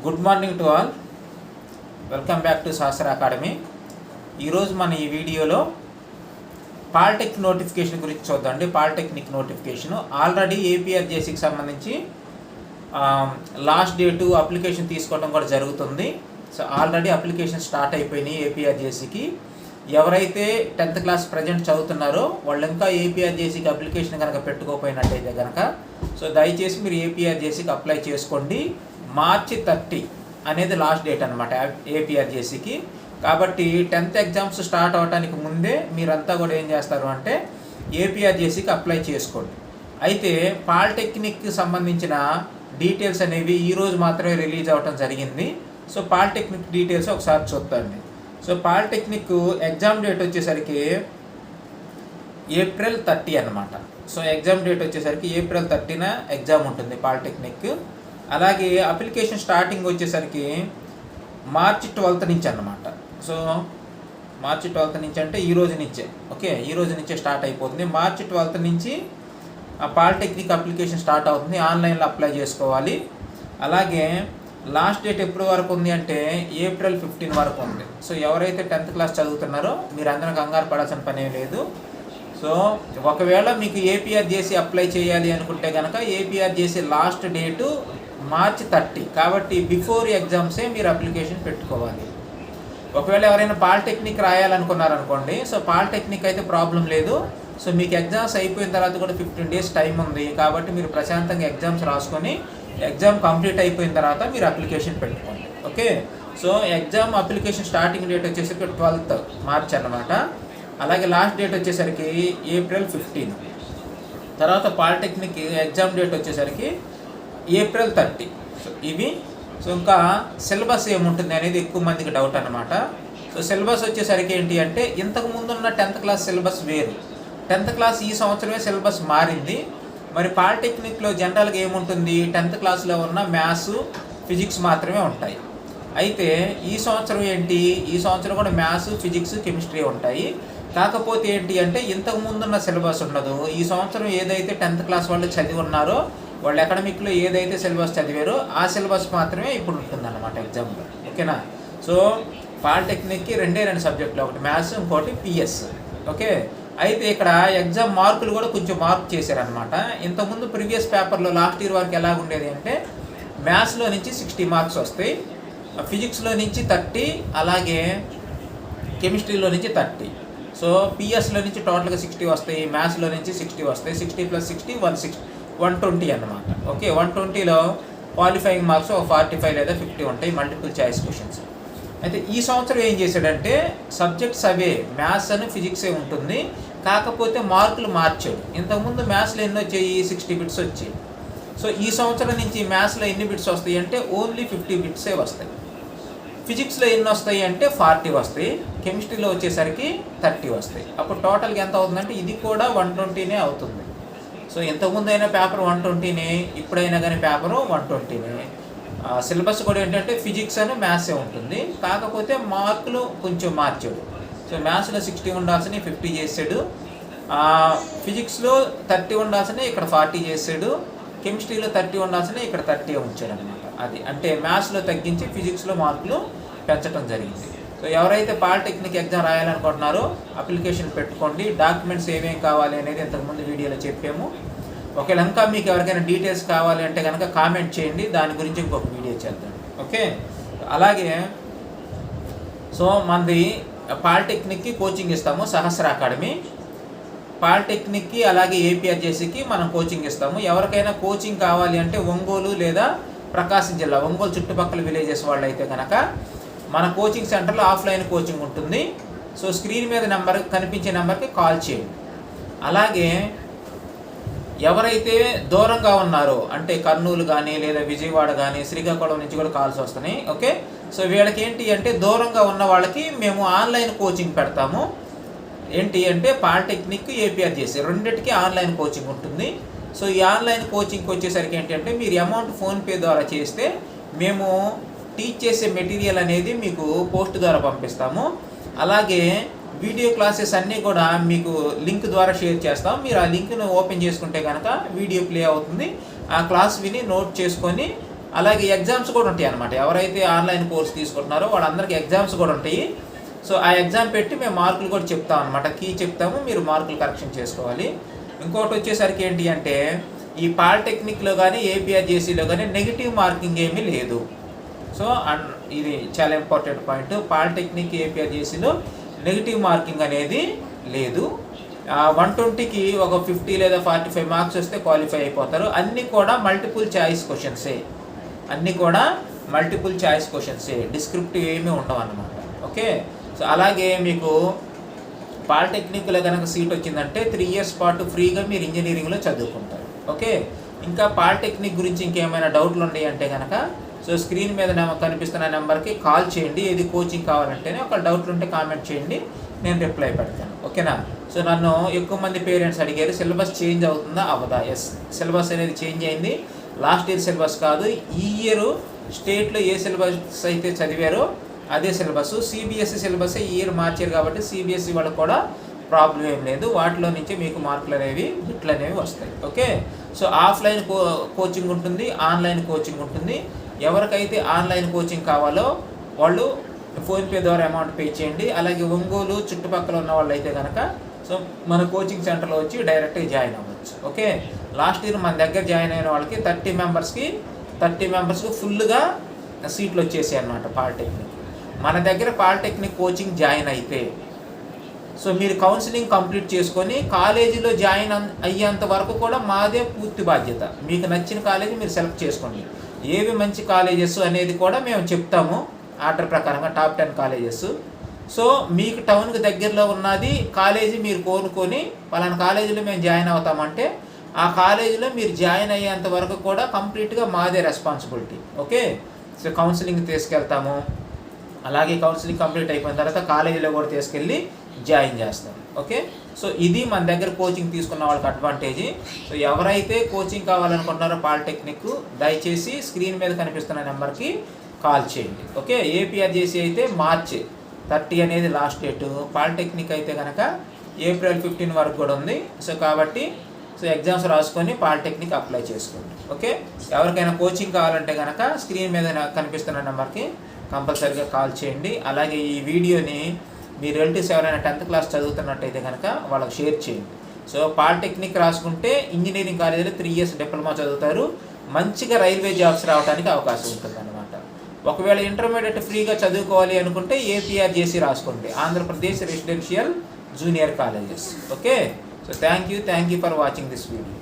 Good morning to all. Welcome back to శాస్త్ర academy. ఈరోజు మన ఈ వీడియోలో పాలిటెక్నిక్ నోటిఫికేషన్ గురించి చూద్దామండి. పాలిటెక్నిక్ నోటిఫికేషన్ ఆల్రెడీ ఏపీఆర్జేసీకి సంబంధించి లాస్ట్ డేటు అప్లికేషన్ తీసుకోవడం కూడా జరుగుతుంది. సో ఆల్రెడీ అప్లికేషన్ స్టార్ట్ అయిపోయినాయి ఏపీఆర్జేసీకి. ఎవరైతే 10th క్లాస్ ప్రజెంట్ చదువుతున్నారో వాళ్ళు ఇంకా ఏపీఆర్జేసీకి అప్లికేషన్ కనుక పెట్టుకోకపోయినట్టయితే కనుక సో దయచేసి మీరు ఏపీఆర్జేసీకి అప్లై చేసుకోండి. మార్చి 30 అనేది లాస్ట్ డేట్ అనమాట ఏపీఆర్జేసీకి. కాబట్టి 10th ఎగ్జామ్స్ స్టార్ట్ అవడానికి ముందే మీరంతా కూడా ఏం చేస్తారు అంటే ఏపీఆర్జేసీకి అప్లై చేసుకోండి. అయితే పాలిటెక్నిక్కి సంబంధించిన డీటెయిల్స్ అనేవి ఈరోజు మాత్రమే రిలీజ్ అవ్వడం జరిగింది. సో పాలిటెక్నిక్ డీటెయిల్స్ ఒకసారి చూద్దాండి. సో పాలిటెక్నిక్ ఎగ్జామ్ డేట్ వచ్చేసరికి ఏప్రిల్ 30 అనమాట. సో ఎగ్జామ్ డేట్ వచ్చేసరికి ఏప్రిల్ 30న ఎగ్జామ్ ఉంటుంది పాలిటెక్నిక్. అలాగే అప్లికేషన్ స్టార్టింగ్ వచ్చేసరికి మార్చి 12th నుంచి అన్నమాట. సో మార్చి 12th నుంచి అంటే ఈ రోజు నుంచే, ఓకే, ఈ రోజు నుంచే స్టార్ట్ అయిపోతుంది. మార్చి 12th నుంచి పాలిటెక్నిక్ అప్లికేషన్ స్టార్ట్ అవుతుంది. ఆన్లైన్లో అప్లై చేసుకోవాలి. అలాగే లాస్ట్ డేట్ ఎప్పుడు వరకు ఉంది అంటే ఏప్రిల్ 15 వరకు ఉంది. సో ఎవరైతే 10th క్లాస్ చదువుతున్నారో మీరు అందరూ కంగారు పడాల్సిన పనే లేదు. సో ఒకవేళ మీకు ఏపీఆర్జేసీ అప్లై చేయాలి అనుకుంటే కనుక ఏపీఆర్జేసీ లాస్ట్ డేటు మార్చి 30. కాబట్టి బిఫోర్ ఎగ్జామ్సే మీరు అప్లికేషన్ పెట్టుకోవాలి. ఒకవేళ ఎవరైనా పాలిటెక్నిక్ రాయాలనుకున్నారనుకోండి, సో పాలిటెక్నిక్ అయితే ప్రాబ్లం లేదు. సో మీకు ఎగ్జామ్స్ అయిపోయిన తర్వాత కూడా 15 days టైం ఉంది. కాబట్టి మీరు ప్రశాంతంగా ఎగ్జామ్స్ రాసుకొని ఎగ్జామ్ కంప్లీట్ అయిపోయిన తర్వాత మీరు అప్లికేషన్ పెట్టుకోండి. Okay, so exam application starting date వచ్చేసరికి 12th మార్చ్ అన్నమాట. అలాగే లాస్ట్ డేట్ వచ్చేసరికి ఏప్రిల్ 15. తర్వాత పాలిటెక్నిక్ ఎగ్జామ్ డేట్ వచ్చేసరికి ఏప్రిల్ 30. సో ఇవి. సో ఇంకా సిలబస్ ఏముంటుంది అనేది ఎక్కువ మందికి డౌట్ అనమాట. సో సిలబస్ వచ్చేసరికి ఏంటి అంటే ఇంతకు ముందున్న 10th క్లాస్ సిలబస్ వేరు. 10th క్లాస్ ఈ సంవత్సరమే సిలబస్ మారింది. మరి పాలిటెక్నిక్లో జనరల్గా ఏముంటుంది, 10th క్లాస్లో ఉన్న మ్యాథ్స్ ఫిజిక్స్ మాత్రమే ఉంటాయి. అయితే ఈ సంవత్సరం ఏంటి, ఈ సంవత్సరం కూడా మ్యాథ్స్ ఫిజిక్స్ కెమిస్ట్రీ ఉంటాయి. కాకపోతే ఏంటి అంటే ఇంతకు ముందున్న సిలబస్ ఉండదు. ఈ సంవత్సరం ఏదైతే 10th క్లాస్ వాళ్ళు చదివి ఉన్నారో వాళ్ళు అకాడమిక్లో ఏదైతే సిలబస్ చదివారో ఆ సిలబస్ మాత్రమే ఇప్పుడు ఉంటుందన్నమాట ఎగ్జామ్లో. ఓకేనా. సో పాలిటెక్నిక్కి రెండే సబ్జెక్టులు, ఒకటి మ్యాథ్స్, ఇంకోటి పిఎస్. ఓకే. అయితే ఇక్కడ ఎగ్జామ్ మార్కులు కూడా కొంచెం మార్క్ చేశారనమాట. ఇంతకుముందు ప్రీవియస్ పేపర్లో లాస్ట్ ఇయర్ వరకు ఎలా ఉండేది అంటే మ్యాథ్స్లో నుంచి 60 మార్క్స్ వస్తాయి, ఫిజిక్స్లో నుంచి 30, అలాగే కెమిస్ట్రీలో నుంచి 30. సో పిఎస్లో నుంచి టోటల్గా 60 వస్తాయి, మ్యాథ్స్లో నుంచి 60 వస్తాయి. 60 + 60 120 అన్నమాట. ఓకే, 120లో క్వాలిఫైయింగ్ మార్క్స్ ఒక 45 లేదా 50 ఉంటాయి, మల్టిపుల్ చాయిస్ క్వశ్చన్స్. అయితే ఈ సంవత్సరం ఏం చేశాడంటే సబ్జెక్ట్స్ అవే, మ్యాథ్స్ అని ఫిజిక్సే ఉంటుంది, కాకపోతే మార్కులు మార్చాడు. ఇంతకుముందు మ్యాథ్స్లో ఎన్ని వచ్చాయి, 60 బిట్స్ వచ్చాయి. సో ఈ సంవత్సరం నుంచి మ్యాథ్స్లో ఎన్ని బిట్స్ వస్తాయి అంటే ఓన్లీ 50 బిట్సే వస్తాయి. ఫిజిక్స్లో ఎన్ని వస్తాయి అంటే 40 వస్తాయి, కెమిస్ట్రీలో వచ్చేసరికి 30 వస్తాయి. అప్పుడు టోటల్గా ఎంత అవుతుందంటే ఇది కూడా 120నే అవుతుంది. సో ఇంతకుముందు అయినా పేపర్ 120నే, ఇప్పుడైనా కానీ పేపరు 120నే. సిలబస్ కూడా ఏంటంటే ఫిజిక్స్ అని మ్యాథ్సే ఉంటుంది, కాకపోతే మార్కులు కొంచెం మార్చాడు. సో మ్యాథ్స్లో 60 ఉండాల్సిన 50 చేసాడు, ఫిజిక్స్లో 30 ఉండాల్సిన ఇక్కడ 40 చేసాడు, కెమిస్ట్రీలో 30 ఉండాల్సిన ఇక్కడ 30 ఉంచాడు అనమాట. అది అంటే మ్యాథ్స్లో తగ్గించి ఫిజిక్స్లో మార్కులు పెంచడం జరిగింది. సో ఎవరైతే పాలిటెక్నిక్ ఎగ్జామ్ రాయాలనుకుంటున్నారో అప్లికేషన్ పెట్టుకోండి. డాక్యుమెంట్స్ ఏమేమి కావాలి అనేది ఇంతకుముందు వీడియోలో చెప్పాము. ఒకవేళ ఇంకా మీకు ఎవరికైనా డీటెయిల్స్ కావాలి అంటే కనుక కామెంట్ చేయండి, దాని గురించి ఇంకొక వీడియో చేద్దాం. ఓకే. అలాగే సో మనది పాలిటెక్నిక్కి కోచింగ్ ఇస్తాము, సహస్ర అకాడమీ. పాలిటెక్నిక్కి అలాగే ఏపీఆర్జేసీకి మనం కోచింగ్ ఇస్తాము. ఎవరికైనా కోచింగ్ కావాలి అంటే ఒంగోలు లేదా ప్రకాశం జిల్లా, ఒంగోలు చుట్టుపక్కల విలేజెస్ వాళ్ళు అయితే కనుక మన కోచింగ్ సెంటర్లో ఆఫ్లైన్ కోచింగ్ ఉంటుంది. సో స్క్రీన్ మీద నెంబర్ కనిపించే నెంబర్కి కాల్ చేయండి. అలాగే ఎవరైతే దూరంగా ఉన్నారో అంటే కర్నూలు కానీ లేదా విజయవాడ కానీ శ్రీకాకుళం నుంచి కూడా కాల్స్ వస్తున్నాయి. ఓకే. సో వీళ్ళకి ఏంటి అంటే దూరంగా ఉన్న వాళ్ళకి మేము ఆన్లైన్ కోచింగ్ పెడతాము. ఏంటి అంటే పాలిటెక్నిక్, ఏపీఆర్జేసీ రెండింటికి ఆన్లైన్ కోచింగ్ ఉంటుంది. సో ఈ ఆన్లైన్ కోచింగ్కి వచ్చేసరికి ఏంటంటే మీరు అమౌంట్ ఫోన్పే ద్వారా చేస్తే మేము టీచ్ చేసే మెటీరియల్ అనేది మీకు పోస్ట్ ద్వారా పంపిస్తాము. అలాగే వీడియో క్లాసెస్ అన్నీ కూడా మీకు లింక్ ద్వారా షేర్ చేస్తాం. మీరు ఆ లింక్ను ఓపెన్ చేసుకుంటే కనుక వీడియో ప్లే అవుతుంది. ఆ క్లాస్ విని నోట్ చేసుకొని అలాగే ఎగ్జామ్స్ కూడా ఉంటాయి అన్నమాట. ఎవరైతే ఆన్లైన్ కోర్స్ తీసుకుంటున్నారో వాళ్ళందరికీ ఎగ్జామ్స్ కూడా ఉంటాయి. సో ఆ ఎగ్జామ్ పెట్టి మేము మార్కులు కూడా చెప్తాం అనమాట. కీ చెప్తాము, మీరు మార్కులు కరెక్షన్ చేసుకోవాలి. ఇంకోటి వచ్చేసరికి ఏంటి అంటే ఈ పాలిటెక్నిక్లో కానీ ఏపీఆర్జేసీలో కానీ నెగిటివ్ మార్కింగ్ ఏమీ లేదు. సో ఇది చాలా ఇంపార్టెంట్ పాయింట్. పాలిటెక్నిక్ ఏపీఆర్జేసీలో నెగిటివ్ మార్కింగ్ అనేది లేదు. 120కి ఒక 50 లేదా 45 మార్క్స్ వస్తే క్వాలిఫై అయిపోతారు. అన్నీ కూడా మల్టిపుల్ చాయిస్ క్వశ్చన్సే, డిస్క్రిప్టివ్ ఏమీ ఉండవు అన్నమాట. ఓకే, సో అలాగే మీకు పాలిటెక్నిక్లో కనుక సీట్ వచ్చిందంటే 3 ఇయర్స్ పాటు ఫ్రీగా మీరు ఇంజనీరింగ్లో చదువుకుంటారు. ఓకే, ఇంకా పాలిటెక్నిక్ గురించి ఇంకేమైనా డౌట్లు ఉన్నాయి అంటే కనుక సో స్క్రీన్ మీద కనిపిస్తున్న నెంబర్కి కాల్ చేయండి. ఏది కోచింగ్ కావాలంటేనే ఒక డౌట్లు ఉంటే కామెంట్ చేయండి, నేను రిప్లై పెడతాను. ఓకేనా? సో నన్ను ఎక్కువ మంది పేరెంట్స్ అడిగారు సిలబస్ చేంజ్ అవుతుందా అవ్వదా. ఎస్, సిలబస్ అనేది చేంజ్ అయింది. లాస్ట్ ఇయర్ సిలబస్ కాదు, ఈ ఇయర్ స్టేట్లో ఏ సిలబస్ అయితే చదివారో అదే సిలబస్. సిబిఎస్ఈ సిలబస్ ఈ ఇయర్ మార్చారు కాబట్టి సిబిఎస్ఈ వాళ్ళకి కూడా ప్రాబ్లం ఏం లేదు. వాటిలో నుంచి మీకు మార్కులు అనేవి బిట్లు అనేవి వస్తాయి. ఓకే, సో ఆఫ్లైన్ కోచింగ్ ఉంటుంది, ఆన్లైన్ కోచింగ్ ఉంటుంది. ఎవరికైతే ఆన్లైన్ కోచింగ్ కావాలో వాళ్ళు ఫోన్పే ద్వారా అమౌంట్ పే చేయండి. అలాగే ఒంగోలు చుట్టుపక్కల ఉన్న వాళ్ళు అయితే కనుక సో మన కోచింగ్ సెంటర్లో వచ్చి డైరెక్ట్గా జాయిన్ అవ్వచ్చు. ఓకే, లాస్ట్ ఇయర్ మన దగ్గర జాయిన్ అయిన వాళ్ళకి 30 మెంబర్స్కి ఫుల్గా సీట్లు వచ్చేసాయి అన్నమాట పాలిటెక్నిక్. మన దగ్గర పాలిటెక్నిక్ కోచింగ్ జాయిన్ అయితే సో మీరు కౌన్సిలింగ్ కంప్లీట్ చేసుకొని కాలేజీలో జాయిన్ అయ్యేంత వరకు కూడా మాదే పూర్తి బాధ్యత. మీకు నచ్చిన కాలేజీ మీరు సెలెక్ట్ చేసుకోండి. ఏవి మంచి కాలేజెస్ అనేది కూడా మేము చెప్తాము ఆర్డర్ ప్రకారంగా, టాప్ 10 కాలేజెస్. సో మీకు టౌన్కి దగ్గరలో ఉన్నది కాలేజీ మీరు కోరుకొని పలానా కాలేజీలో మేము జాయిన్ అవుతామంటే ఆ కాలేజీలో మీరు జాయిన్ అయ్యేంత వరకు కూడా కంప్లీట్గా మాదే రెస్పాన్సిబిలిటీ. ఓకే, సో కౌన్సిలింగ్ తీసుకెళ్తాము. అలాగే కౌన్సిలింగ్ కంప్లీట్ అయిపోయిన తర్వాత కాలేజీలో కూడా తీసుకెళ్ళి జాయిన్ చేస్తాం. ఓకే, సో ఇది మన దగ్గర కోచింగ్ తీసుకున్న వాళ్ళకి అడ్వాంటేజ్. సో ఎవరైతే కోచింగ్ కావాలనుకుంటున్నారో పాలిటెక్నిక్ దయచేసి స్క్రీన్ మీద కనిపిస్తున్న నెంబర్కి కాల్ చేయండి. ఓకే, ఏపీఆర్జేసీ అయితే మార్చి 30 అనేది లాస్ట్ డేటు, పాలిటెక్నిక్ అయితే కనుక ఏప్రిల్ 15 వరకు కూడా ఉంది. సో కాబట్టి సో ఎగ్జామ్స్ రాసుకొని పాలిటెక్నిక్ అప్లై చేసుకోండి. ఓకే, ఎవరికైనా కోచింగ్ కావాలంటే కనుక స్క్రీన్ మీద కనిపిస్తున్న నెంబర్కి కంపల్సరీగా కాల్ చేయండి. అలాగే ఈ వీడియోని మీ రిలేటివ్స్ ఎవరైనా 10th క్లాస్ చదువుతున్నట్టయితే కనుక వాళ్ళకి షేర్ చేయండి. సో పాలిటెక్నిక్ రాసుకుంటే ఇంజనీరింగ్ కాలేజీలో 3 ఇయర్స్ డిప్లొమా చదువుతారు, మంచిగా రైల్వే జాబ్స్ రావడానికి అవకాశం ఉంటుంది అన్నమాట. ఒకవేళ ఇంటర్మీడియట్ ఫ్రీగా చదువుకోవాలి అనుకుంటే ఏపీఆర్జేసీ రాసుకోండి, Andhra Pradesh residential junior colleges. Okay, so thank you for watching this video.